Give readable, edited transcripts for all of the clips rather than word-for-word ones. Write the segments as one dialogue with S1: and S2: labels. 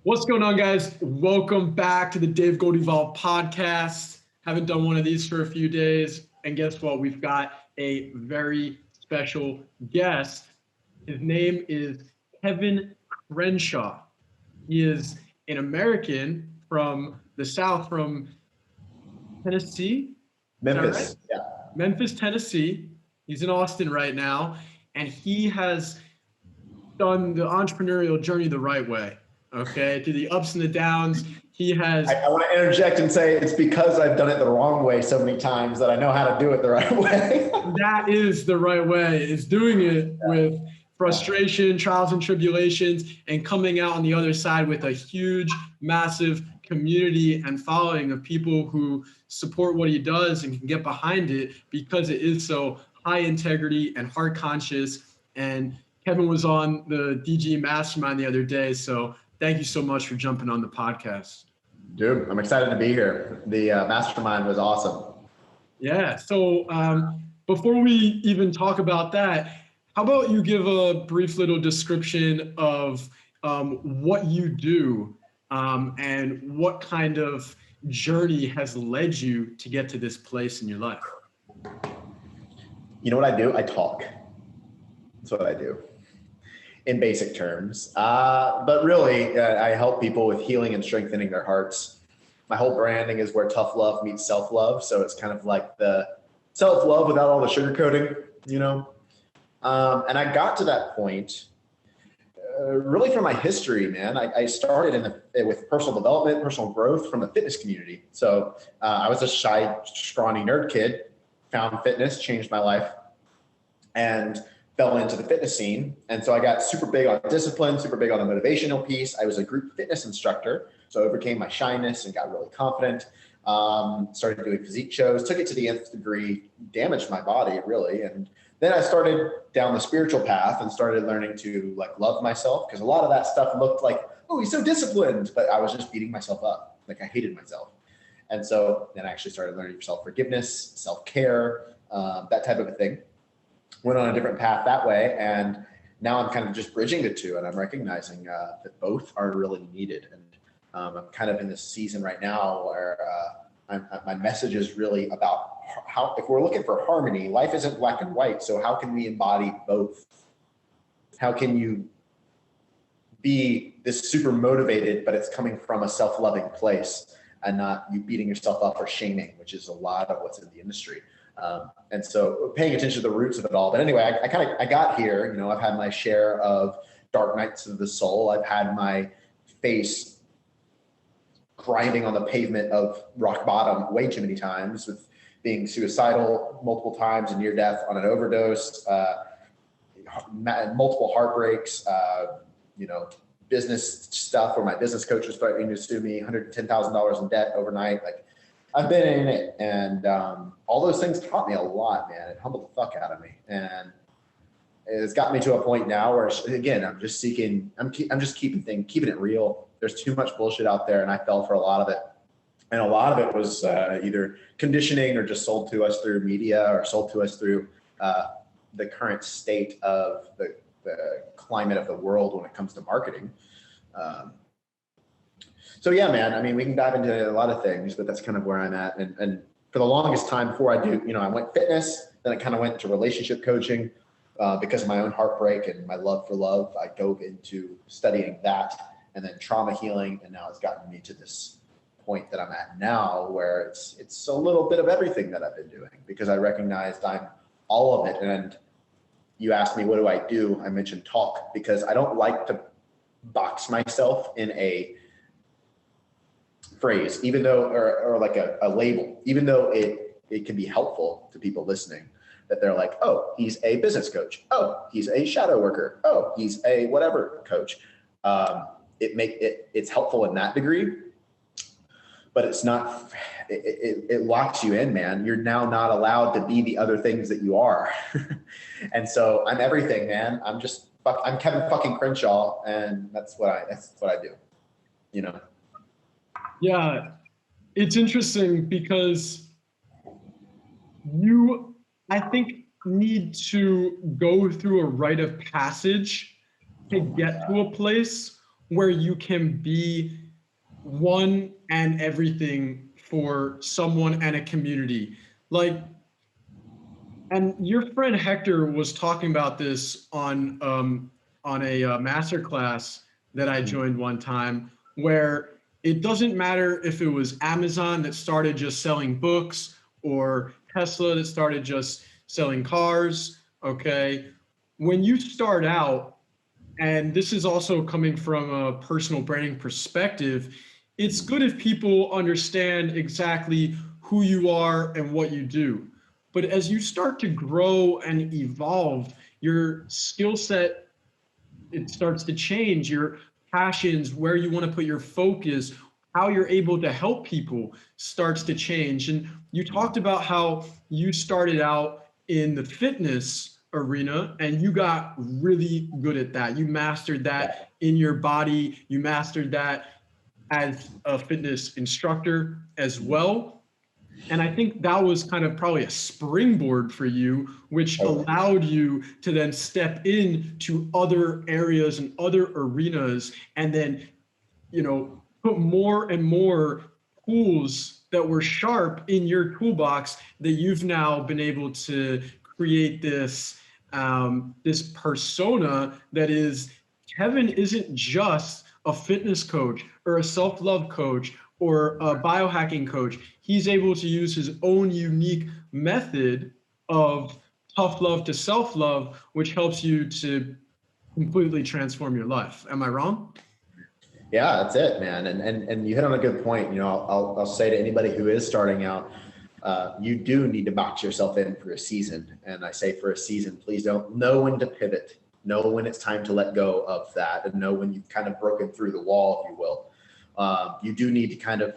S1: What's going on, guys? Welcome back to the Dave Gold Evolve podcast. Haven't done one of these for a few days. And guess what? We've got a very special guest. His name is Kevin Crenshaw. He is an American from the South, from Tennessee.
S2: Memphis.
S1: Right? Yeah. Memphis, Tennessee. He's in Austin right now. And he has done the entrepreneurial journey the right way. Okay, through the ups and the downs, he has.
S2: I want to interject and say it's because I've done it the wrong way so many times that I know how to do it the right way.
S1: That is the right way, is doing it with frustration, trials and tribulations, and coming out on the other side with a huge, massive community and following of people who support what he does and can get behind it because it is so high integrity and heart conscious. And Kevin was on the DG Mastermind the other day, so thank you so much for jumping on the podcast.
S2: Dude, I'm excited to be here. The mastermind was awesome.
S1: Yeah. So before we even talk about that, how about you give a brief little description of what you do and what kind of journey has led you to get to this place in your life?
S2: You know what I do? I talk. That's what I do. In basic terms. But really, I help people with healing and strengthening their hearts. My whole branding is where tough love meets self-love. So it's kind of like the self-love without all the sugarcoating, you know? And I got to that point really from my history, man. I started with personal development, personal growth from the fitness community. So I was a shy, scrawny nerd kid, found fitness, changed my life, and fell into the fitness scene. And so I got super big on discipline, super big on the motivational piece. I was a group fitness instructor. So I overcame my shyness and got really confident. Started doing physique shows, took it to the nth degree, damaged my body really. And then I started down the spiritual path and started learning to like love myself, because a lot of that stuff looked like, oh, he's so disciplined, but I was just beating myself up. Like I hated myself. And so then I actually started learning self-forgiveness, self-care, that type of a thing. Went on a different path that way, and now I'm kind of just bridging the two, and I'm recognizing that both are really needed. And I'm kind of in this season right now where my message is really about how, if we're looking for harmony, life isn't black and white. So how can we embody both? How can you be this super motivated, but it's coming from a self-loving place and not you beating yourself up or shaming, which is a lot of what's in the industry. And so paying attention to the roots of it all. But anyway, I got here, you know, I've had my share of dark nights of the soul. I've had my face grinding on the pavement of rock bottom way too many times, with being suicidal multiple times and near death on an overdose, multiple heartbreaks, you know, business stuff where my business coach was threatening to sue me, $110,000 in debt overnight. Like, I've been in it, and all those things taught me a lot, man. It humbled the fuck out of me, and it's got me to a point now where, again, I'm just keeping it real. There's too much bullshit out there, and I fell for a lot of it, and a lot of it was either conditioning or just sold to us through media or sold to us through the current state of the climate of the world when it comes to marketing. So yeah, man, I mean, we can dive into a lot of things, but that's kind of where I'm at. And for the longest time before I do, you know, I went fitness, then I kind of went to relationship coaching because of my own heartbreak and my love for love. I dove into studying that, and then trauma healing. And now it's gotten me to this point that I'm at now where it's a little bit of everything that I've been doing, because I recognized I'm all of it. And you asked me, what do I do? I mentioned talk, because I don't like to box myself in a phrase, even though, or like a label, even though it can be helpful to people listening, that they're like, oh, he's a business coach. Oh, he's a shadow worker. Oh, he's a whatever coach. It's helpful in that degree, but it's not, it locks you in, man. You're now not allowed to be the other things that you are. And so I'm everything, man. I'm Kevin fucking Crenshaw, and that's what I do, you know?
S1: Yeah, it's interesting because you, I think, need to go through a rite of passage to get to a place where you can be one and everything for someone and a community. Like, and your friend Hector was talking about this on a masterclass that I joined one time, where it doesn't matter if it was Amazon that started just selling books or Tesla that started just selling cars. Okay, when you start out, and this is also coming from a personal branding perspective, it's good if people understand exactly who you are and what you do. But as you start to grow and evolve, your skill set, it starts to change, your passions, where you want to put your focus, how you're able to help people starts to change. And you talked about how you started out in the fitness arena and you got really good at that. You mastered
S2: Yeah.
S1: that in your body, you mastered that as a fitness instructor as well. And I think that was kind of probably a springboard for you, which
S2: Totally.
S1: allowed you to then step into other areas and other arenas and then, put more and more tools that were sharp in your toolbox that you've now been able to create this persona that is Kevin isn't just a fitness coach or a self-love coach or a biohacking coach. He's able to use his own unique method of tough love to self-love, which helps you to completely transform your life. Am I wrong?
S2: Yeah, that's it, man. And you hit on a good point. I'll say to anybody who is starting out, you do need to box yourself in for a season. And I say for a season, please don't know when to pivot, know when it's time to let go of that, and know when you've kind of broken through the wall, if you will. You do need to kind of,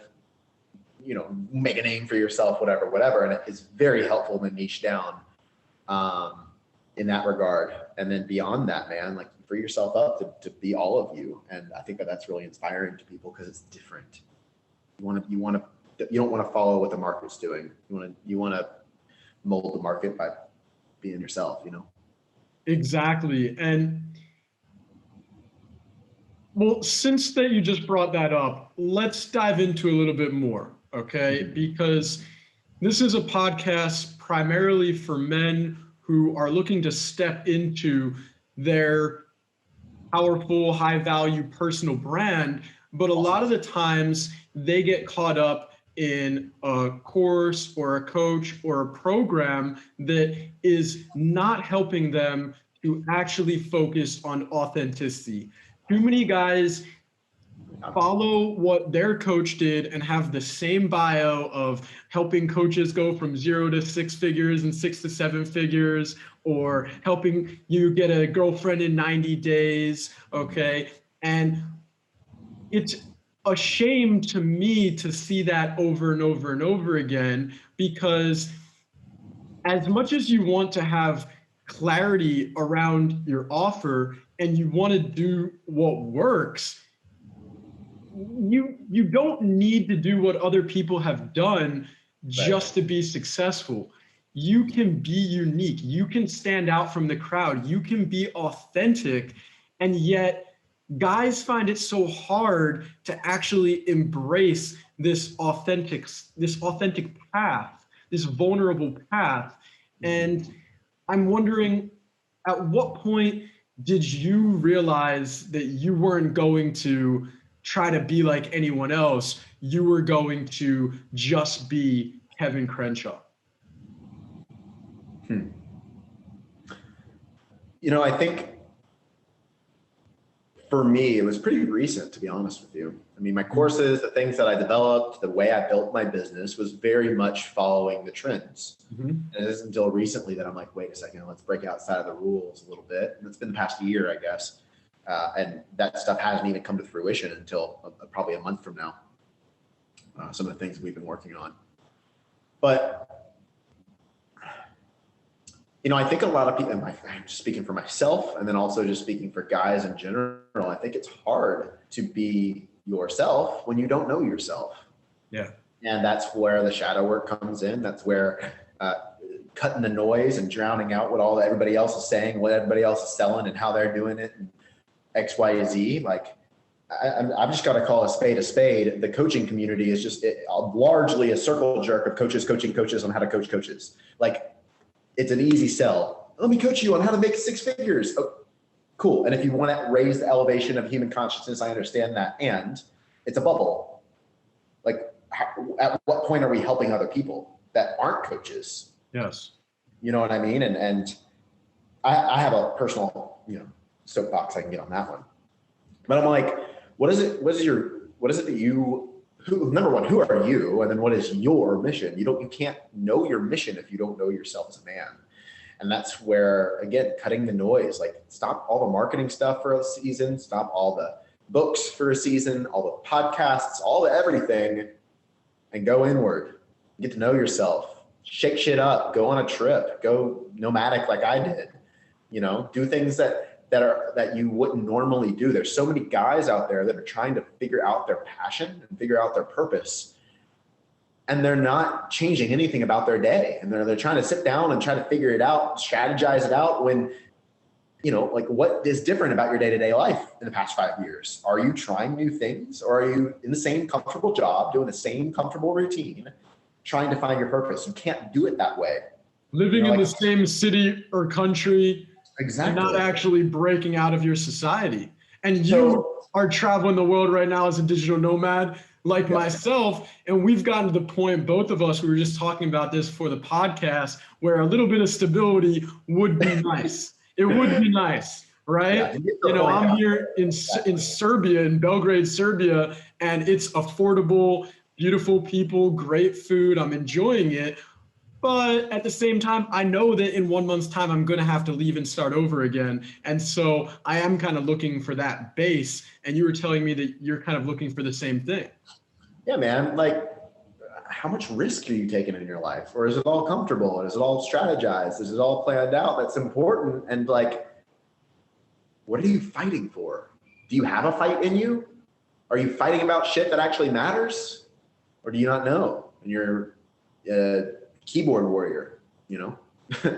S2: make a name for yourself, whatever. And it is very helpful to niche down in that regard. And then beyond that, man, like free yourself up to be all of you. And I think that's really inspiring to people because it's different. You don't want to follow what the market's doing. You want to mold the market by being yourself,
S1: Exactly. And well, since that you just brought that up, let's dive into a little bit more, okay? Because this is a podcast primarily for men who are looking to step into their powerful, high value personal brand. But a lot of the times they get caught up in a course or a coach or a program that is not helping them to actually focus on authenticity. Too many guys follow what their coach did and have the same bio of helping coaches go from 0 to 6 figures and 6 to 7 figures, or helping you get a girlfriend in 90 days. Okay. And it's a shame to me to see that over and over and over again, because as much as you want to have clarity around your offer and you want to do what works, you don't need to do what other people have done just to be successful. You can be unique. You can stand out from the crowd. You can be authentic. And yet guys find it so hard to actually embrace this authentic path, this vulnerable path. And I'm wondering, at what point did you realize that you weren't going to try to be like anyone else? You were going to just be Kevin Crenshaw.
S2: I think for me, it was pretty recent, to be honest with you. I mean, my courses, the things that I developed, the way I built my business was very much following the trends. And it isn't until recently that I'm like, wait a second, let's break outside of the rules a little bit. And it's been the past year, I guess. And that stuff hasn't even come to fruition until probably a month from now. Some of the things we've been working on. But, I think a lot of people, and I'm just speaking for myself and then also just speaking for guys in general, I think it's hard to be yourself when you don't know yourself.
S1: Yeah.
S2: And that's where the shadow work comes in. That's where cutting the noise and drowning out what everybody else is saying, what everybody else is selling and how they're doing it, and X, Y, Z. Like, I've just got to call a spade a spade. The coaching community is just largely a circle jerk of coaches coaching coaches on how to coach coaches. Like, it's an easy sell. Let me coach you on how to make 6 figures. Oh, cool. And if you want to raise the elevation of human consciousness, I understand that. And it's a bubble. Like, at what point are we helping other people that aren't coaches?
S1: Yes.
S2: You know what I mean? And I have a personal, soapbox I can get on that one. But I'm like, what is it that you, number one, who are you? And then what is your mission? You can't know your mission if you don't know yourself as a man. And that's where, again, cutting the noise, like, stop all the marketing stuff for a season, stop all the books for a season, all the podcasts, all the everything, and go inward. Get to know yourself, shake shit up, go on a trip, go nomadic like I did, do things that you wouldn't normally do. There's so many guys out there that are trying to figure out their passion and figure out their purpose, and they're not changing anything about their day. And they're trying to sit down and try to figure it out, strategize it out when, like, what is different about your day-to-day life in the past 5 years? Are you trying new things, or are you in the same comfortable job, doing the same comfortable routine, trying to find your purpose? You can't do it that way.
S1: Living in the same city or country.
S2: Exactly.
S1: And not actually breaking out of your society. And you are traveling the world right now as a digital nomad like myself. And we've gotten to the point, both of us, we were just talking about this for the podcast, where a little bit of stability would be nice. It would be nice, right? Yeah, I'm here in Serbia, in Belgrade, Serbia, and it's affordable, beautiful people, great food. I'm enjoying it. But at the same time, I know that in 1 month's time, I'm going to have to leave and start over again. And so I am kind of looking for that base. And you were telling me that you're kind of looking for the same thing.
S2: Yeah, man. Like, how much risk are you taking in your life? Or is it all comfortable? Is it all strategized? Is it all planned out? That's important. And like, what are you fighting for? Do you have a fight in you? Are you fighting about shit that actually matters? Or do you not know? And you're keyboard warrior,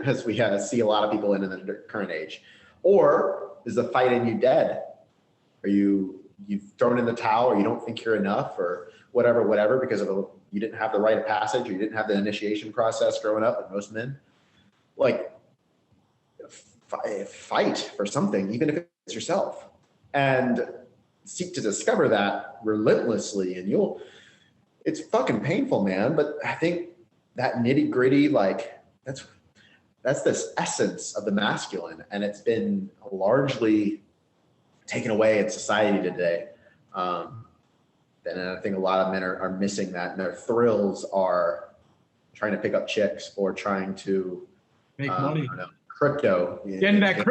S2: as we see a lot of people in the current age. Or is the fight in you dead? Are you've thrown in the towel, or you don't think you're enough, or whatever, because you didn't have the rite of passage, or you didn't have the initiation process growing up, like most men? Like, fight for something, even if it's yourself, and seek to discover that relentlessly. And it's fucking painful, man. But I think that nitty gritty, like, that's this essence of the masculine, and it's been largely taken away in society today. And I think a lot of men are missing that, and their thrills are trying to pick up chicks or trying to
S1: make money.
S2: Crypto.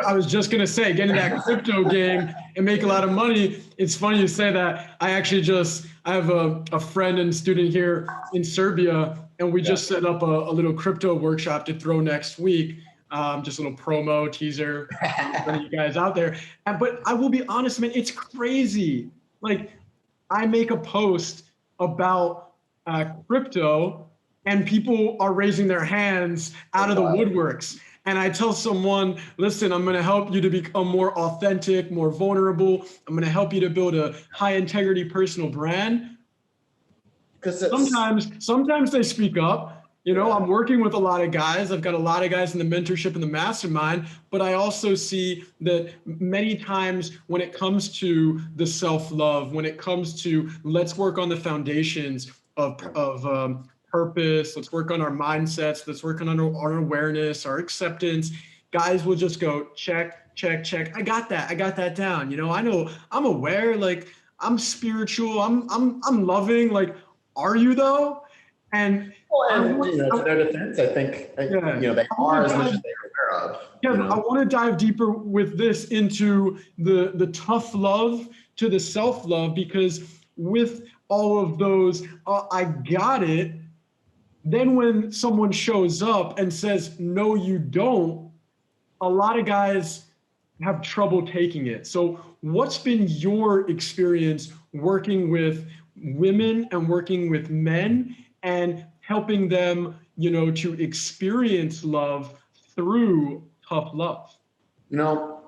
S1: I was just going to say, get in that crypto game and make a lot of money. It's funny you say that. I have a friend and student here in Serbia, and we just set up a little crypto workshop to throw next week. Just a little promo teaser for you guys out there. But I will be honest, man, it's crazy. Like, I make a post about crypto, and people are raising their hands out of the woodworks. And I tell someone, listen, I'm going to help you to become more authentic, more vulnerable. I'm going to help you to build a high integrity personal brand. Because sometimes they speak up. I'm working with a lot of guys. I've got a lot of guys in the mentorship and the mastermind, but I also see that many times when it comes to the self-love, when it comes to let's work on the foundations of purpose, let's work on our mindsets, let's work on our awareness, our acceptance, guys will just go check, check, check. I got that down. I know, I'm aware, like, I'm spiritual, I'm loving. Like, are you though? And
S2: to their defense, I think they are as much as they're aware of.
S1: Yeah, I want to dive deeper with this into the tough love to the self-love, because with all of those, I got it. Then when someone shows up and says, no, you don't, a lot of guys have trouble taking it. So what's been your experience working with women and working with men and helping them, to experience love through tough love?
S2: I'll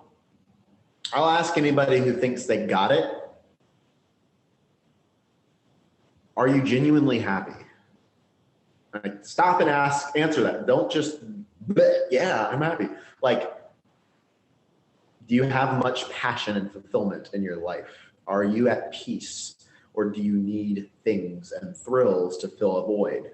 S2: ask anybody who thinks they got it Are you genuinely happy? Like, stop and answer that. Don't just, yeah, I'm happy. Like, do you have much passion and fulfillment in your life? Are you at peace? Or do you need things and thrills to fill a void?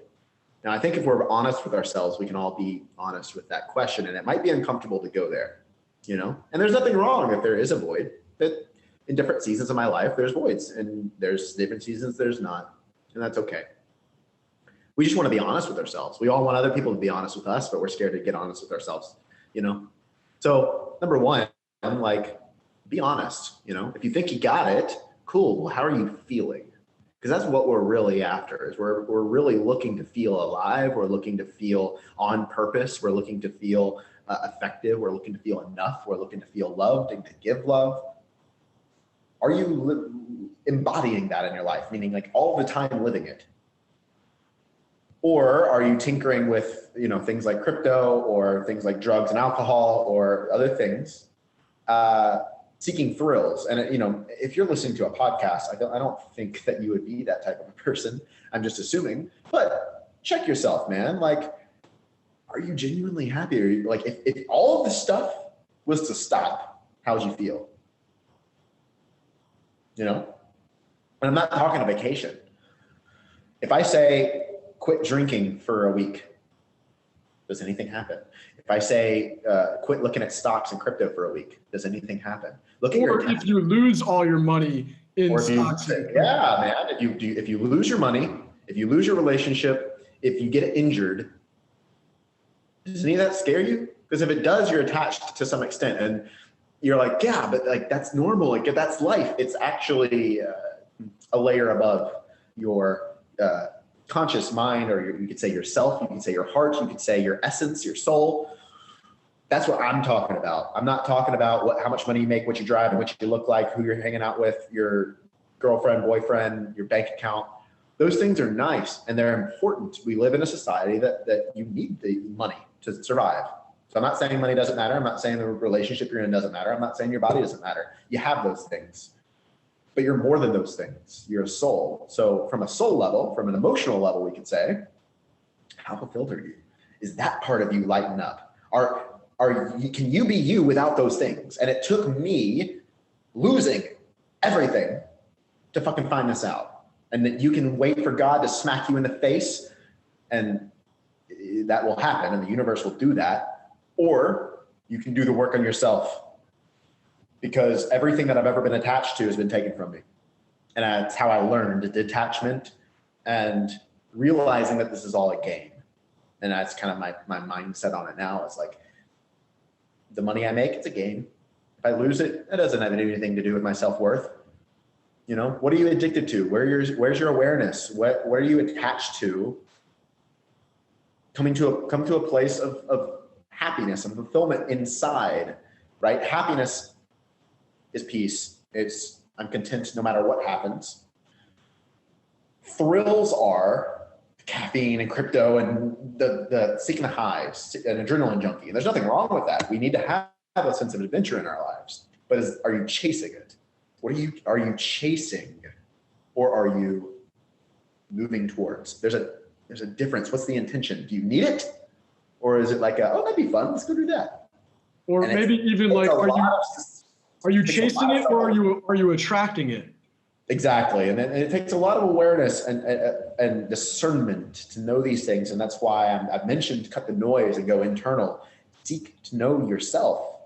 S2: Now, I think if we're honest with ourselves, we can all be honest with that question. And it might be uncomfortable to go there, you know? And there's nothing wrong if there is a void. That in different seasons of my life, there's voids. And there's different seasons there's not. And that's okay. We just want to be honest with ourselves. We all want other people to be honest with us, but we're scared to get honest with ourselves, you know? So number one, like, be honest, you know? If you think you got it, cool. Well, how are you feeling? Because that's what we're really after, is we're really looking to feel alive. We're looking to feel on purpose. We're looking to feel effective. We're looking to feel enough. We're looking to feel loved and to give love. Are you embodying that in your life? Meaning, like, all the time living it? Or are you tinkering with, you know, things like crypto or things like drugs and alcohol or other things, seeking thrills? And, you know, if you're listening to a podcast, I don't think that you would be that type of a person. I'm just assuming. But check yourself, man. Like, are you genuinely happy? Are you, like, if all of this stuff was to stop, how would you feel? You know? And I'm not talking a vacation. If I say, quit drinking for a week, does anything happen? If I say, quit looking at stocks and crypto for a week, does anything happen? Look at your
S1: if you lose all your money in stocks.
S2: Yeah, man. If you lose your money, if you lose your relationship, if you get injured, does any of that scare you? Because if it does, you're attached to some extent, and you're like, yeah, but like, that's normal. Like, that's life. It's actually a layer above your conscious mind, or you could say yourself, you could say your heart, you could say your essence, your soul. That's what I'm talking about. I'm not talking about how much money you make, what you drive, and what you look like, who you're hanging out with, your girlfriend, boyfriend, your bank account. Those things are nice and they're important. We live in a society that you need the money to survive. So I'm not saying money doesn't matter. I'm not saying the relationship you're in doesn't matter. I'm not saying your body doesn't matter. You have those things. But you're more than those things. You're a soul. So from a soul level, from an emotional level, we could say, how fulfilled are you? Is that part of you lighten up? Can you be you without those things? And it took me losing everything to fucking find this out. And that you can wait for God to smack you in the face, and that will happen, and the universe will do that. Or you can do the work on yourself, because everything that I've ever been attached to has been taken from me. And that's how I learned detachment and realizing that this is all a game. And that's kind of my mindset on it now. It's like, the money I make, it's a game. If I lose it, it doesn't have anything to do with my self-worth. You know, what are you addicted to? Where's your awareness? Where are you attached to? Come to a place of happiness and fulfillment inside, right? Happiness is peace. I'm content no matter what happens. Thrills are caffeine and crypto and the seeking the highs, an adrenaline junkie. And there's nothing wrong with that. We need to have a sense of adventure in our lives. But are you chasing it? Are you chasing, or are you moving towards? There's a difference. What's the intention? Do you need it? Or is it like, oh, that'd be fun, let's go do that?
S1: Or
S2: and
S1: maybe even like, are you chasing it, or are you attracting it?
S2: Exactly. And it takes a lot of awareness and discernment to know these things. And that's why I've mentioned cut the noise and go internal. Seek to know yourself.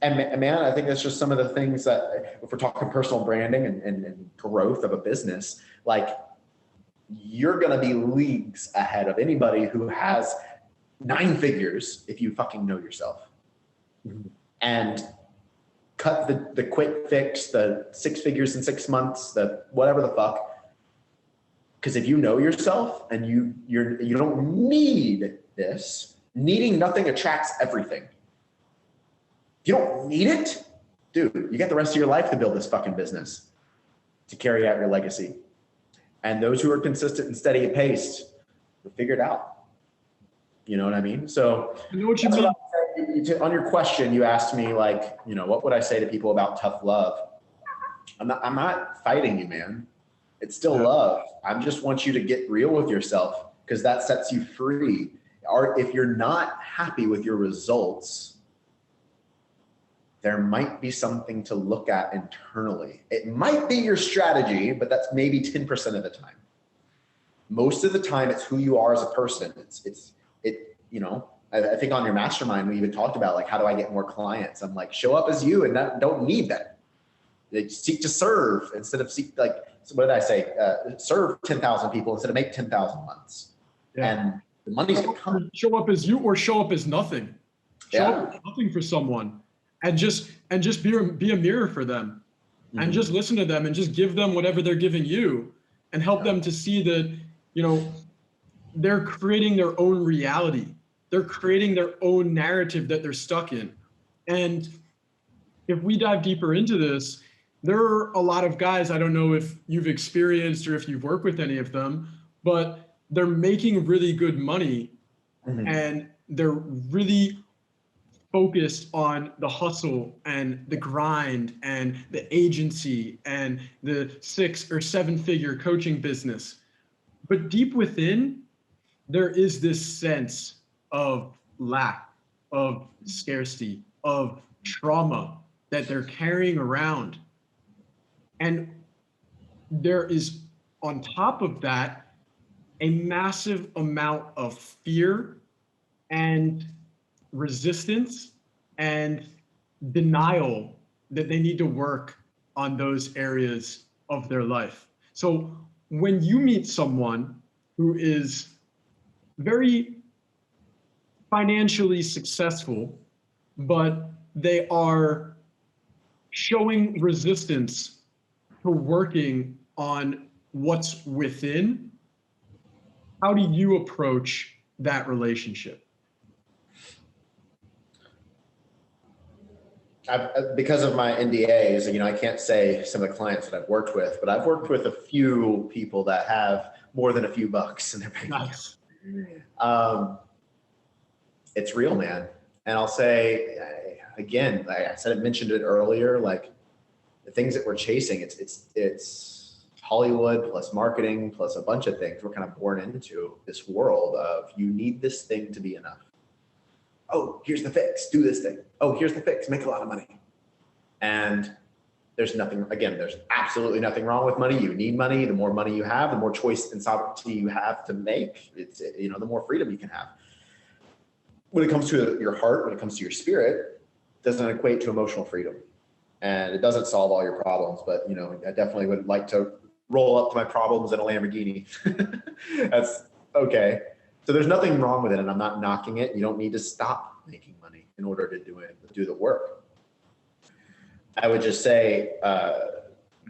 S2: And man, I think that's just some of the things that, if we're talking personal branding and growth of a business, like, you're going to be leagues ahead of anybody who has 9 figures if you fucking know yourself. Mm-hmm. And cut the quick fix, the 6 figures in 6 months, the whatever the fuck. Because if you know yourself and you don't need this, needing nothing attracts everything. If you don't need it, dude, you got the rest of your life to build this fucking business, to carry out your legacy. And those who are consistent and steady at pace will figure it out. You know what I mean? So
S1: I know what you mean.
S2: On your question, you asked me, like, you know, what would I say to people about tough love? I'm not fighting you, man. It's still love. I just want you to get real with yourself, because that sets you free. Or if you're not happy with your results, there might be something to look at internally. It might be your strategy, but that's maybe 10% of the time. Most of the time, it's who you are as a person. I think on your mastermind, we even talked about like, how do I get more clients? I'm like, show up as you and don't need that. They seek to serve instead of what did I say? Serve 10,000 people instead of make 10,000 months. Yeah. And the money's gonna come.
S1: Show up as you, or show up as nothing. Show up as nothing for someone, and just be a mirror for them, and just listen to them and just give them whatever they're giving you, and help them to see that, they're creating their own reality. They're creating their own narrative that they're stuck in. And if we dive deeper into this, there are a lot of guys, I don't know if you've experienced or if you've worked with any of them, but they're making really good money, and they're really focused on the hustle and the grind and the agency and the 6 or 7 figure coaching business. But deep within, there is this sense of lack, of scarcity, of trauma that they're carrying around. And there is, on top of that, a massive amount of fear and resistance and denial that they need to work on those areas of their life. So when you meet someone who is very financially successful, but they are showing resistance to working on what's within, how do you approach that relationship?
S2: Because of my NDAs, I can't say some of the clients that I've worked with, but I've worked with a few people that have more than a few bucks in their bank account. It's real, man. And I'll say, again, I mentioned it earlier, like the things that we're chasing, it's Hollywood plus marketing plus a bunch of things. We're kind of born into this world of, you need this thing to be enough. Oh, here's the fix, do this thing. Oh, here's the fix, make a lot of money. And there's absolutely nothing wrong with money. You need money. The more money you have, the more choice and sovereignty you have to make. It's, the more freedom you can have. When it comes to your heart, when it comes to your spirit, it doesn't equate to emotional freedom. And it doesn't solve all your problems, but I definitely would like to roll up to my problems in a Lamborghini. That's okay. So there's nothing wrong with it, and I'm not knocking it. You don't need to stop making money in order to do the work. I would just say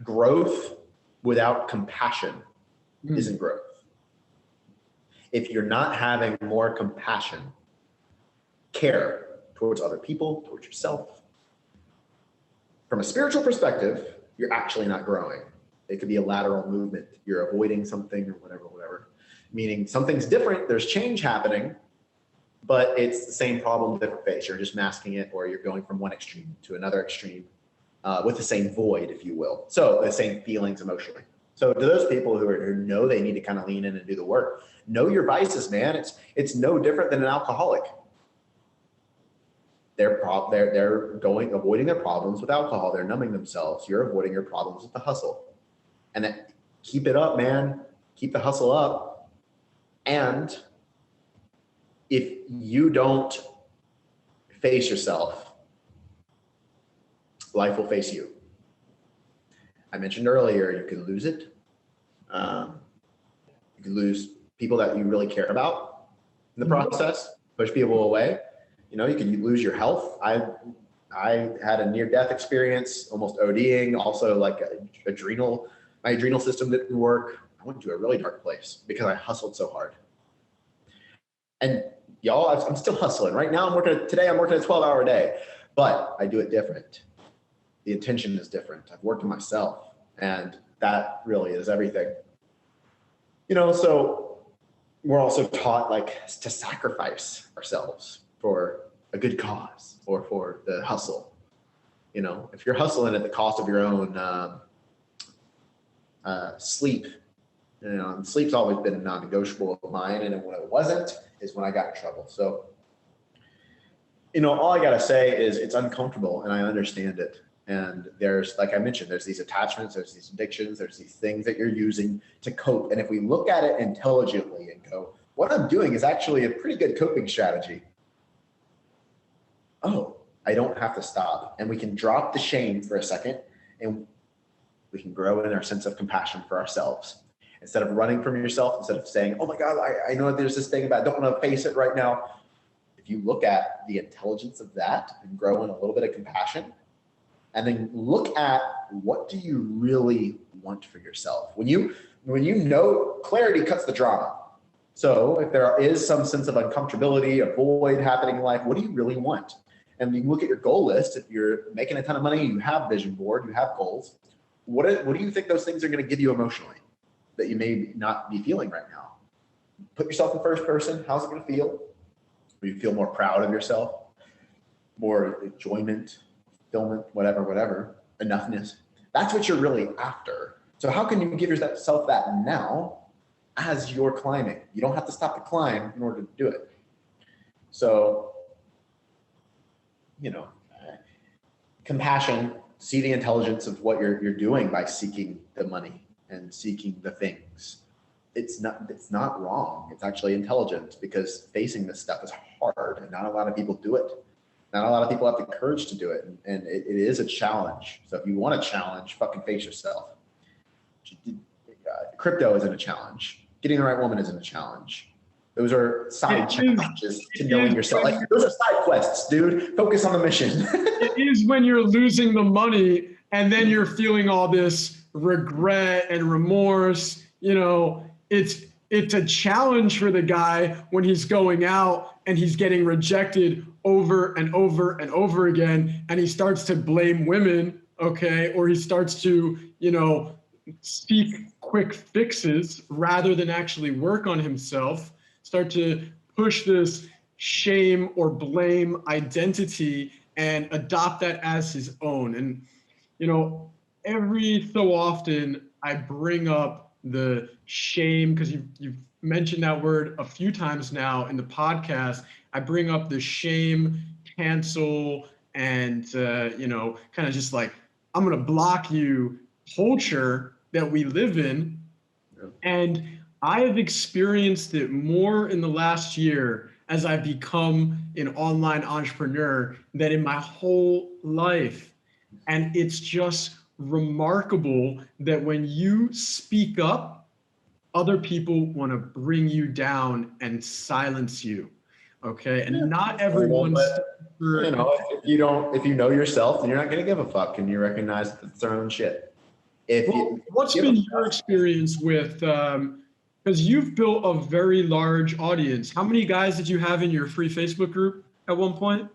S2: growth without compassion isn't growth. If you're not having more compassion, care towards other people, towards yourself, from a spiritual perspective, you're actually not growing. It could be a lateral movement. You're avoiding something or whatever. Meaning something's different, there's change happening, but it's the same problem, different face. You're just masking it, or you're going from one extreme to another extreme with the same void, if you will. So the same feelings emotionally. So to those people who know they need to kind of lean in and do the work, know your vices, man. It's no different than an alcoholic. They're avoiding their problems with alcohol. They're numbing themselves. You're avoiding your problems with the hustle. And keep it up, man. Keep the hustle up. And if you don't face yourself, life will face you. I mentioned earlier, you can lose it. You can lose people that you really care about in the process, push people away. You can lose your health. I had a near-death experience, almost ODing, also like my adrenal system didn't work. I went to a really dark place because I hustled so hard. And y'all, I'm still hustling. Right now, I'm working a 12-hour day, but I do it different. The intention is different. I've worked on myself, and that really is everything. So we're also taught to sacrifice ourselves for a good cause or for the hustle. You know, if you're hustling at the cost of your own sleep, you know, and sleep's always been a non-negotiable of mine. And when it wasn't is when I got in trouble. So, you know, all I got to say is it's uncomfortable and I understand it. And there's, like I mentioned, there's these attachments, there's these addictions, there's these things that you're using to cope. And if we look at it intelligently and go, what I'm doing is actually a pretty good coping strategy. Oh, I don't have to stop. And we can drop the shame for a second and we can grow in our sense of compassion for ourselves. Instead of running from yourself, instead of saying, oh my God, I know there's this thing about, I don't want to face it right now. If you look at the intelligence of that and grow in a little bit of compassion, and then look at what do you really want for yourself? When you know, clarity cuts the drama. So if there is some sense of uncomfortability, a void happening in life, what do you really want? And you look at your goal list. If you're making a ton of money, you have vision board, you have goals. What do you think those things are going to give you emotionally that you may not be feeling right now? Put yourself in first person. How's it going to feel? Will you feel more proud of yourself? More enjoyment, fulfillment, whatever, enoughness. That's what you're really after. So how can you give yourself that now as you're climbing? You don't have to stop the climb in order to do it. So, you know, compassion, see the intelligence of what you're doing by seeking the money and seeking the things. It's not wrong. It's actually intelligent because facing this stuff is hard and not a lot of people do it. Not a lot of people have the courage to do it. And it is a challenge. So if you want a challenge, fucking face yourself. Crypto isn't a challenge. Getting the right woman isn't a challenge. Those are side challenges to knowing yourself. Like, those are side quests, dude. Focus on the mission.
S1: It is when you're losing the money and then you're feeling all this regret and remorse. You know, it's a challenge for the guy when he's going out and he's getting rejected over and over and over again, and he starts to blame women, okay, or he starts to, you know, seek quick fixes rather than actually work on himself, start to push this shame or blame identity and adopt that as his own. And, you know, every so often I bring up the shame, because you've mentioned that word a few times now in the podcast. I bring up the shame, cancel, and, you know, kind of just like, I'm going to block you culture that we live in. And I have experienced it more in the last year as I've become an online entrepreneur than in my whole life. And it's just remarkable that when you speak up, other people want to bring you down and silence you. Okay. And not everyone's,
S2: you know, if you know yourself, then you're not going to give a fuck and you recognize that it's their own shit.
S1: What's been your experience with, because you've built a very large audience. How many guys did you have in your free Facebook group at one point?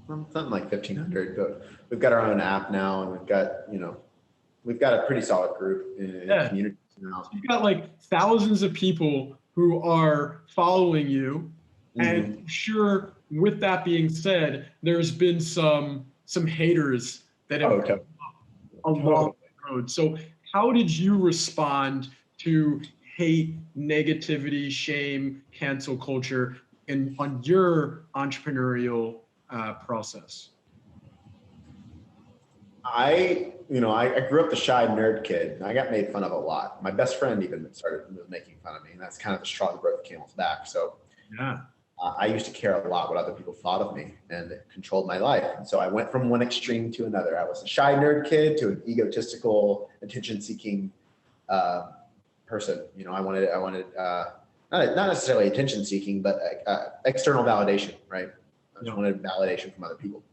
S2: Something like 1,500, but we've got our own app now, and we've got a pretty solid group in the community now.
S1: So you've got like thousands of people who are following you. And I'm sure with that being said, there's been some haters that have come along the road. So how did you respond to hate, negativity, shame, cancel culture on your entrepreneurial process?
S2: I grew up the shy nerd kid. I got made fun of a lot. My best friend even was making fun of me, and that's kind of the straw that broke the camel's back. So
S1: yeah.
S2: I used to care a lot what other people thought of me, and it controlled my life. And so I went from one extreme to another. I was a shy nerd kid to an egotistical, attention-seeking person. You know, I wanted not necessarily attention-seeking, but external validation, right? I just wanted validation from other people.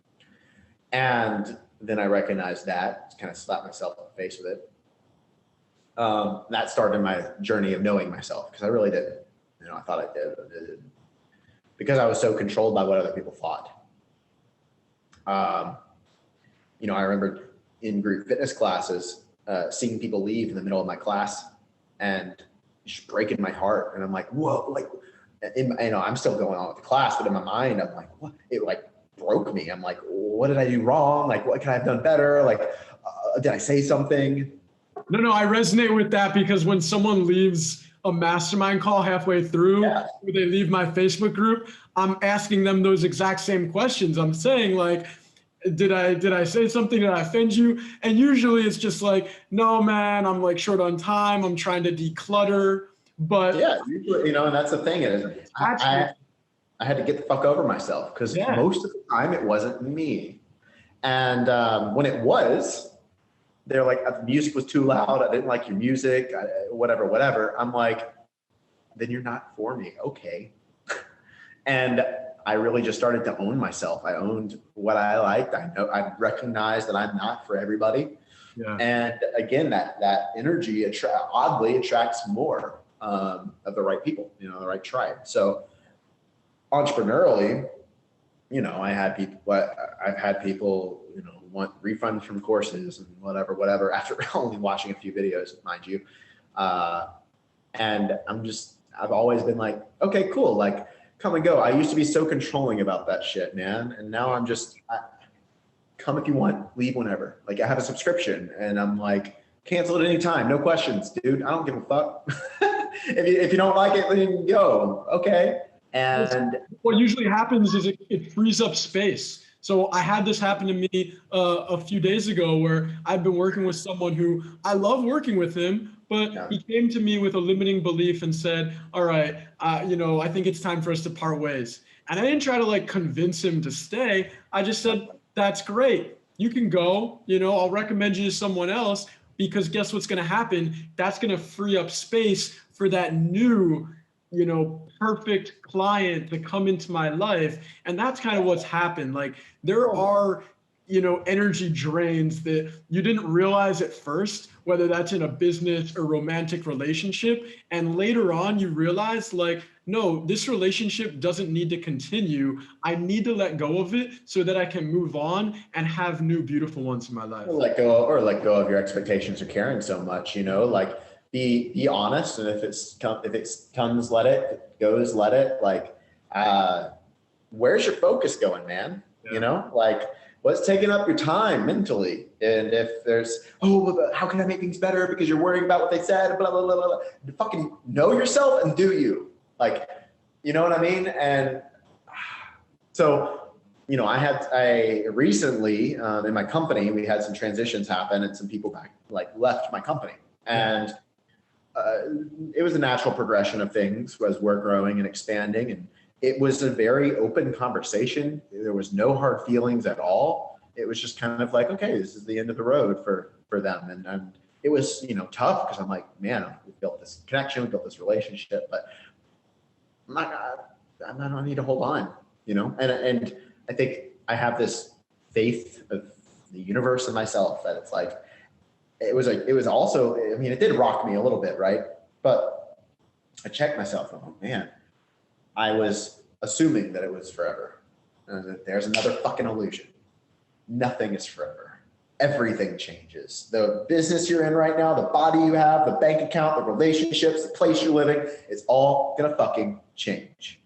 S2: And then I recognized that, kind of slapped myself in the face with it. That started my journey of knowing myself, because I really didn't. You know, I thought I did, but I didn't. Because I was so controlled by what other people thought. You know, I remember in group fitness classes, seeing people leave in the middle of my class and just breaking my heart. And I'm like, whoa, like, I'm still going on with the class, but in my mind, I'm like, what? broke me. I'm like, what did I do wrong? Like, what could I have done better? Like, did I say something?
S1: No, I resonate with that because when someone leaves a mastermind call halfway through,
S2: Yeah.
S1: or they leave my Facebook group, I'm asking them those exact same questions. I'm saying like, did I say something? Did I offend you? And usually it's just like, no, man, I'm like short on time. I'm trying to declutter. But
S2: Yeah, usually, and that's the thing is, I had to get the fuck over myself because most of the time it wasn't me. And when it was, they're like, the music was too loud. I didn't like your music, whatever. I'm like, then you're not for me. Okay. And I really just started to own myself. I owned what I liked. I recognized that I'm not for everybody.
S1: Yeah.
S2: And again, that energy oddly attracts more of the right people, the right tribe. So entrepreneurially, I've had people, want refunds from courses and whatever, after only watching a few videos, mind you. And I've always been like, okay, cool. Like, come and go. I used to be so controlling about that shit, man. And now I'm come if you want, leave whenever. Like, I have a subscription and I'm like, cancel at any time. No questions, dude. I don't give a fuck. if you don't like it, then go. Okay. And
S1: what usually happens is it frees up space. So I had this happen to me a few days ago where I've been working with someone who I love working with him, but he came to me with a limiting belief and said, all right, I think it's time for us to part ways. And I didn't try to like convince him to stay. I just said, that's great. You can go, I'll recommend you to someone else because guess what's going to happen? That's going to free up space for that new, perfect client to come into my life. And that's kind of what's happened. Like there are, energy drains that you didn't realize at first, whether that's in a business or romantic relationship. And later on, you realize like, no, this relationship doesn't need to continue. I need to let go of it so that I can move on and have new beautiful ones in my life.
S2: Let go of your expectations or caring so much, like be honest. And if it comes, let it. If it goes, let it. Like, where's your focus going, man?
S1: Yeah.
S2: Like what's taking up your time mentally? And if there's, how can I make things better? Because you're worrying about what they said, blah, blah, blah, blah. Fucking know yourself and do you. Like, you know what I mean? And so, I recently in my company, we had some transitions happen and some people left my company. And it was a natural progression of things as we're growing and expanding. And it was a very open conversation. There was no hard feelings at all. It was just kind of like, okay, this is the end of the road for them. And it was, tough because I'm like, man, we built this connection, we built this relationship, but I don't need to hold on, and I think I have this faith of the universe and myself that it's like, it was also, it did rock me a little bit, right? But I checked myself and I'm like, man, I was assuming that it was forever. And there's another fucking illusion. Nothing is forever. Everything changes. The business you're in right now, the body you have, the bank account, the relationships, the place you're living, it's all gonna fucking change.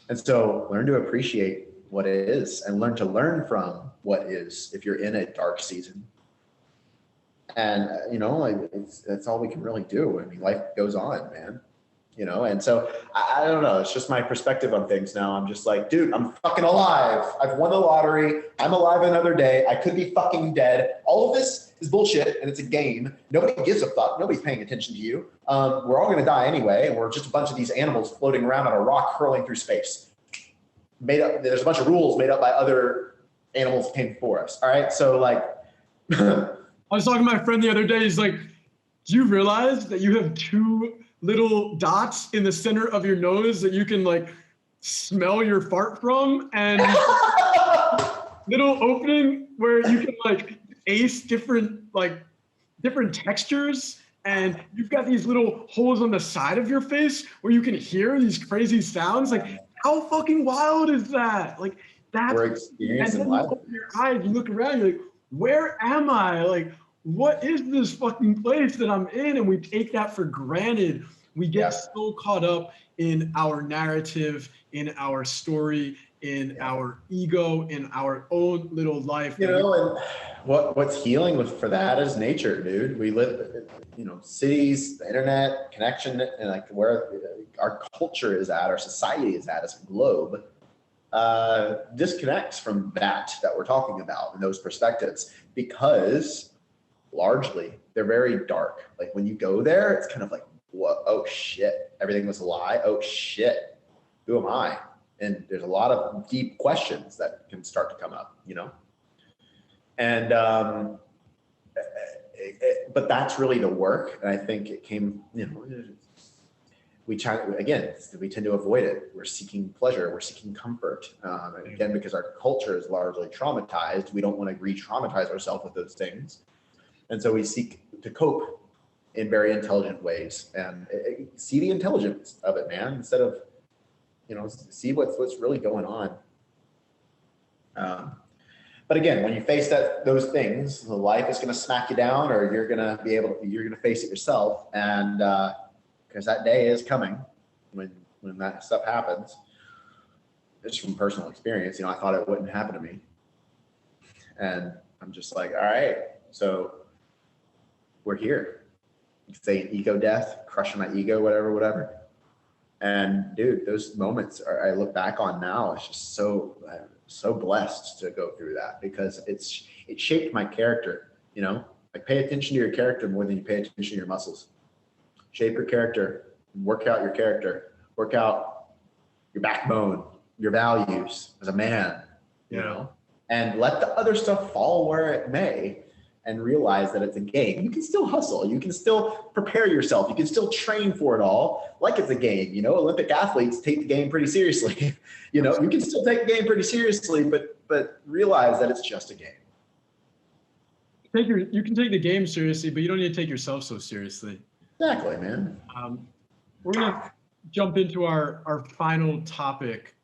S2: And so learn to appreciate what it is and learn to learn from what is if you're in a dark season. And, that's all we can really do. Life goes on, man, and so I don't know. It's just my perspective on things now. I'm just like, dude, I'm fucking alive. I've won the lottery. I'm alive another day. I could be fucking dead. All of this is bullshit and it's a game. Nobody gives a fuck. Nobody's paying attention to you. We're all going to die anyway. And we're just a bunch of these animals floating around on a rock hurling through space. There's a bunch of rules made up by other animals that came before us. All right. So like,
S1: I was talking to my friend the other day. He's like, do you realize that you have two little dots in the center of your nose that you can like smell your fart from, and little opening where you can like ace different textures, and you've got these little holes on the side of your face where you can hear these crazy sounds. Like, how fucking wild is that? Like, that's,
S2: we're experiencing
S1: and then
S2: life.
S1: you open your eyes, you look around, you're like, where am I? Like, what is this fucking place that I'm in? And we take that for granted. We get so caught up in our narrative, in our story, in our ego, in our own little life.
S2: You know, and what's healing for that is nature, dude. We live, you know, cities, the internet, connection, and like where our culture is at, our society is at as a globe, disconnects from that we're talking about and those perspectives, because largely they're very dark. Like when you go there, it's kind of like, whoa, oh shit, everything was a lie. Oh shit, who am I? And there's a lot of deep questions that can start to come up, you know? And, but that's really the work. And I think it came, you know, we tend to avoid it. We're seeking pleasure. We're seeking comfort. Again, because our culture is largely traumatized, we don't want to re-traumatize ourselves with those things. And so we seek to cope in very intelligent ways and see the intelligence of it, man, instead of, you know, see what's really going on. But again, when you face those things, life is going to smack you down, or you're going to face it yourself. And because that day is coming when that stuff happens. Just from personal experience, you know, I thought it wouldn't happen to me. And I'm just like, all right, so we're here. You could say an ego death, crushing my ego, whatever. And dude, those moments I look back on now, it's just so blessed to go through that, because it shaped my character, you know? Like, pay attention to your character more than you pay attention to your muscles. Shape your character, work out your character, work out your backbone, your values as a man, you know? And let the other stuff fall where it may, and realize that it's a game. You can still hustle. You can still prepare yourself. You can still train for it all like it's a game. You know, Olympic athletes take the game pretty seriously. You know, you can still take the game pretty seriously, but realize that it's just a game.
S1: You can take the game seriously, but you don't need to take yourself so seriously.
S2: Exactly, man.
S1: We're gonna jump into our final topic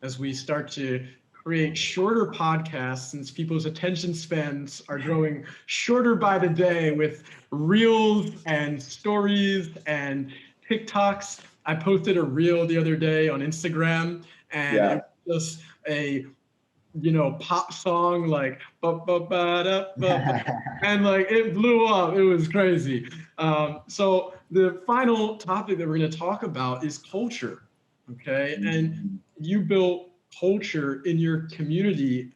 S1: as we start to create shorter podcasts, since people's attention spans are growing shorter by the day with reels and stories and TikToks. I posted a reel the other day on Instagram, and it was just a, you know, pop song like and like it blew up. It was crazy. So the final topic that we're going to talk about is culture. Okay, and you built culture in your community,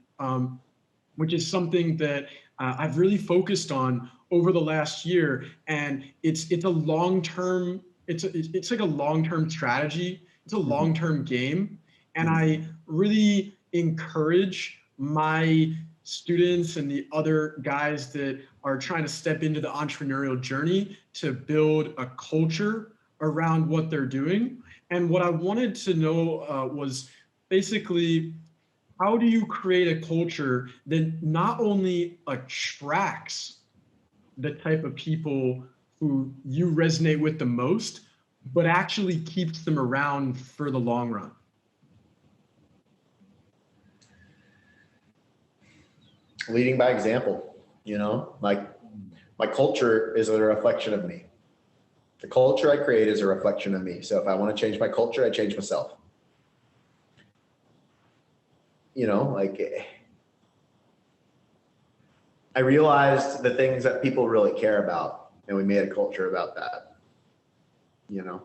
S1: which is something that I've really focused on over the last year, and it's a long-term, it's like a long-term strategy. It's a long-term game, and I really encourage my students and the other guys that are trying to step into the entrepreneurial journey to build a culture around what they're doing. And what I wanted to know was basically, how do you create a culture that not only attracts the type of people who you resonate with the most, but actually keeps them around for the long run?
S2: Leading by example, you know, like my culture is a reflection of me. The culture I create is a reflection of me. So if I want to change my culture, I change myself. You know, like, I realized the things that people really care about, and we made a culture about that. You know,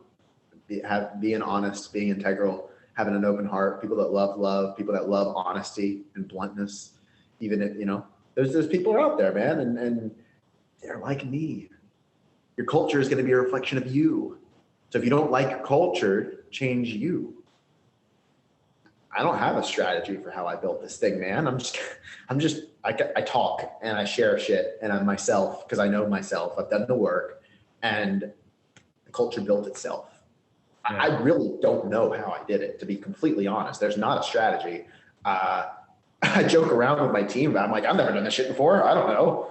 S2: being honest, being integral, having an open heart, people that love, people that love honesty and bluntness. Even if, you know, there's people out there, man, and they're like me. Your culture is going to be a reflection of you. So if you don't like your culture, change you. I don't have a strategy for how I built this thing, man. I talk and I share shit, and I'm myself because I know myself. I've done the work, and the culture built itself. Yeah. I really don't know how I did it, to be completely honest. There's not a strategy. I joke around with my team about, I'm like, I've never done this shit before. I don't know.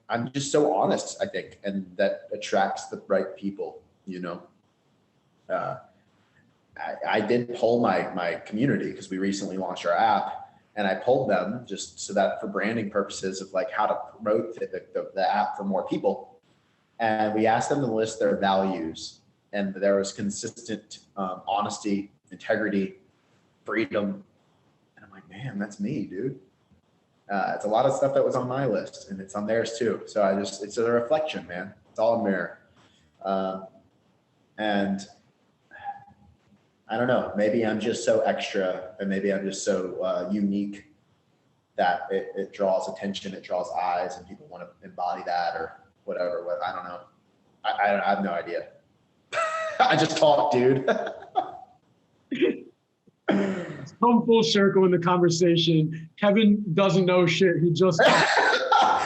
S2: I'm just so honest, I think, and that attracts the right people, you know. I did poll my community because we recently launched our app, and I polled them just so that for branding purposes of like how to promote the app for more people. And we asked them to list their values, and there was consistent honesty, integrity, freedom. And I'm like, man, that's me, dude. It's a lot of stuff that was on my list, and it's on theirs too. So it's a reflection, man. It's all a mirror. And I don't know, maybe I'm just so extra, and maybe I'm just so unique that it draws attention, it draws eyes, and people want to embody that or whatever. I don't know. I have no idea. I just talk, dude.
S1: Come full circle in the conversation. Kevin doesn't know shit. He just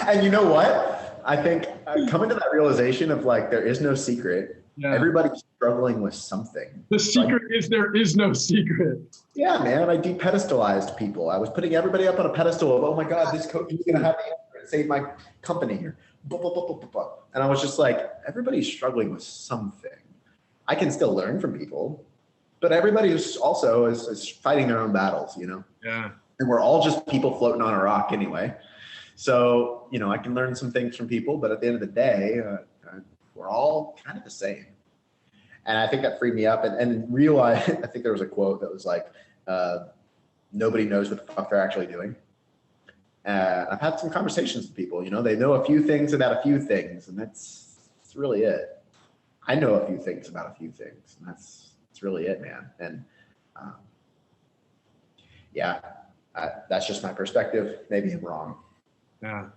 S2: And you know what? I think coming to that realization of like, there is no secret.
S1: Yeah.
S2: Everybody's struggling with something.
S1: The secret is there is no secret.
S2: Yeah, man. I depedestalized people. I was putting everybody up on a pedestal of, oh my God, this coach is going to have the answer and save my company here. And I was just like, everybody's struggling with something. I can still learn from people, but everybody is also is fighting their own battles, you know?
S1: Yeah.
S2: And we're all just people floating on a rock anyway. So, you know, I can learn some things from people, but at the end of the day, we're all kind of the same. And I think that freed me up and realized, I think there was a quote that was like, nobody knows what the fuck they're actually doing. I've had some conversations with people, you know, they know a few things about a few things, and that's really it. I know a few things about a few things, and that's really it, man. And that's just my perspective. Maybe I'm wrong.
S1: Yeah,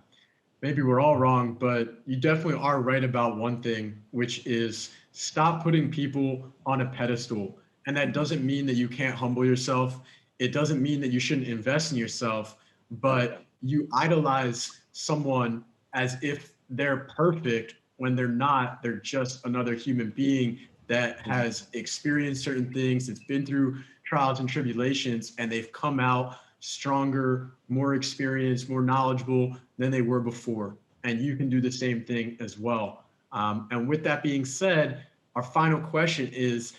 S1: maybe we're all wrong, but you definitely are right about one thing, which is stop putting people on a pedestal. And that doesn't mean that you can't humble yourself. It doesn't mean that you shouldn't invest in yourself, but you idolize someone as if they're perfect when they're not. They're just another human being that has experienced certain things, that's been through trials and tribulations, and they've come out stronger, more experienced, more knowledgeable than they were before. And you can do the same thing as well. And with that being said, our final question is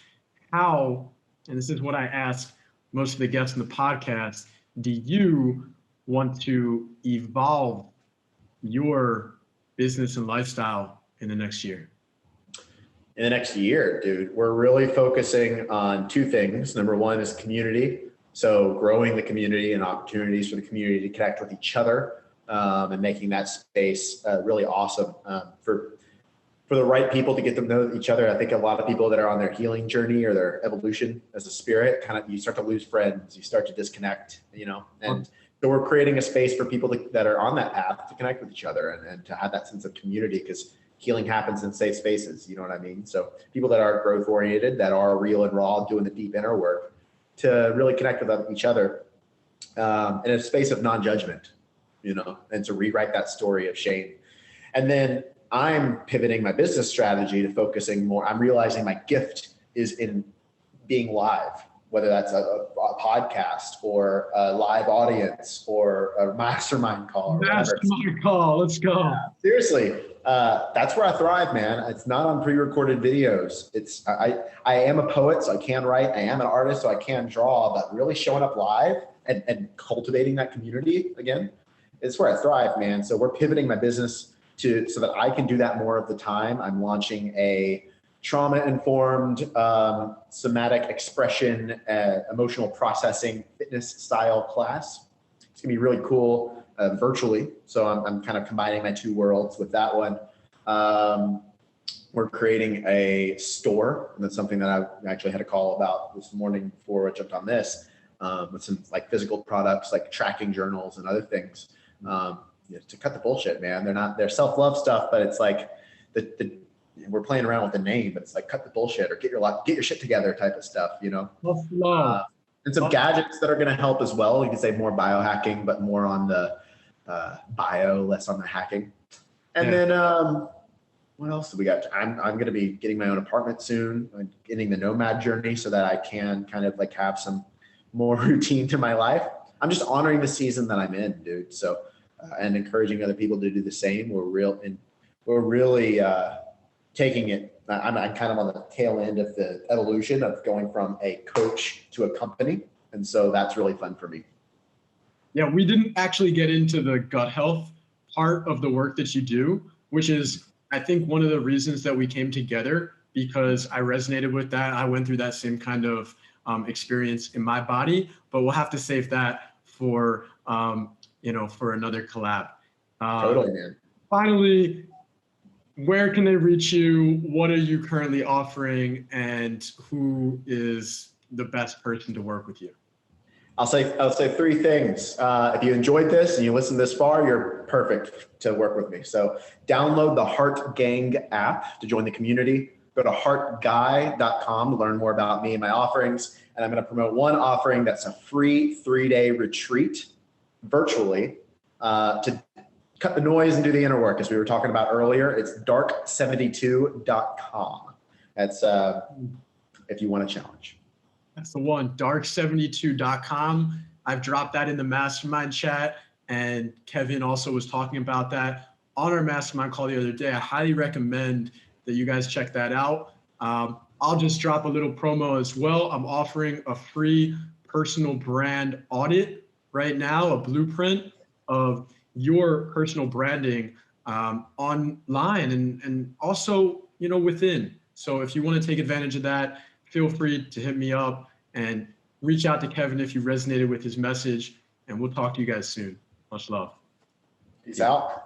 S1: how, and this is what I ask most of the guests in the podcast, do you want to evolve your business and lifestyle in the next year?
S2: In the next year, dude, we're really focusing on two things. Number one is community. So growing the community and opportunities for the community to connect with each other, and making that space really awesome for the right people to get to know each other. I think a lot of people that are on their healing journey or their evolution as a spirit, kind of, you start to lose friends, you start to disconnect, you know, and so we're creating a space for people that are on that path to connect with each other and to have that sense of community, because healing happens in safe spaces. You know what I mean? So people that are growth oriented, that are real and raw, doing the deep inner work to really connect with each other in a space of non-judgment, you know, and to rewrite that story of shame. And then I'm pivoting my business strategy to focusing more. I'm realizing my gift is in being live, whether that's a podcast or a live audience or a mastermind call.
S1: Mastermind call, let's go.
S2: Yeah, seriously, that's where I thrive, man. It's not on pre-recorded videos. I am a poet, so I can write. I am an artist, so I can draw. But really showing up live and cultivating that community again, it's where I thrive, man. So we're pivoting my business so that I can do that more of the time. I'm launching a trauma-informed somatic expression, emotional processing fitness style class. It's gonna be really cool virtually. So I'm kind of combining my two worlds with that one. We're creating a store, and that's something that I actually had a call about this morning before I jumped on this, with some like physical products, like tracking journals and other things. To cut the bullshit, man. They're self-love stuff, but it's like we're playing around with the name, but it's like cut the bullshit or get your shit together type of stuff, you know? And some gadgets that are going to help as well. You could say more biohacking, but more on the bio, less on the hacking. And then what else do we got? I'm going to be getting my own apartment soon. I'm getting the nomad journey so that I can kind of like have some more routine to my life. I'm just honoring the season that I'm in, dude. So, and encouraging other people to do the same. We're really taking it. I'm kind of on the tail end of the evolution of going from a coach to a company. And so that's really fun for me.
S1: Yeah, we didn't actually get into the gut health part of the work that you do, which is, I think, one of the reasons that we came together, because I resonated with that. I went through that same kind of experience in my body, but we'll have to save that for, for another collab.
S2: Totally, man.
S1: Finally, where can they reach you? What are you currently offering, and who is the best person to work with you?
S2: I'll say three things. If you enjoyed this and you listened this far, you're perfect to work with me. So download the Heart Gang app to join the community. Go to heartguy.com to learn more about me and my offerings. And I'm going to promote one offering that's a free 3-day retreat virtually to cut the noise and do the inner work, as we were talking about earlier. It's dark72.com. That's if you want a challenge.
S1: That's the one, dark72.com. I've dropped that in the mastermind chat, and Kevin also was talking about that on our mastermind call the other day. I highly recommend that you guys check that out. I'll just drop a little promo as well. I'm offering a free personal brand audit right now, a blueprint of your personal branding online and also, within. So if you want to take advantage of that, feel free to hit me up and reach out to Kevin if you resonated with his message, and we'll talk to you guys soon. Much love.
S2: Peace out.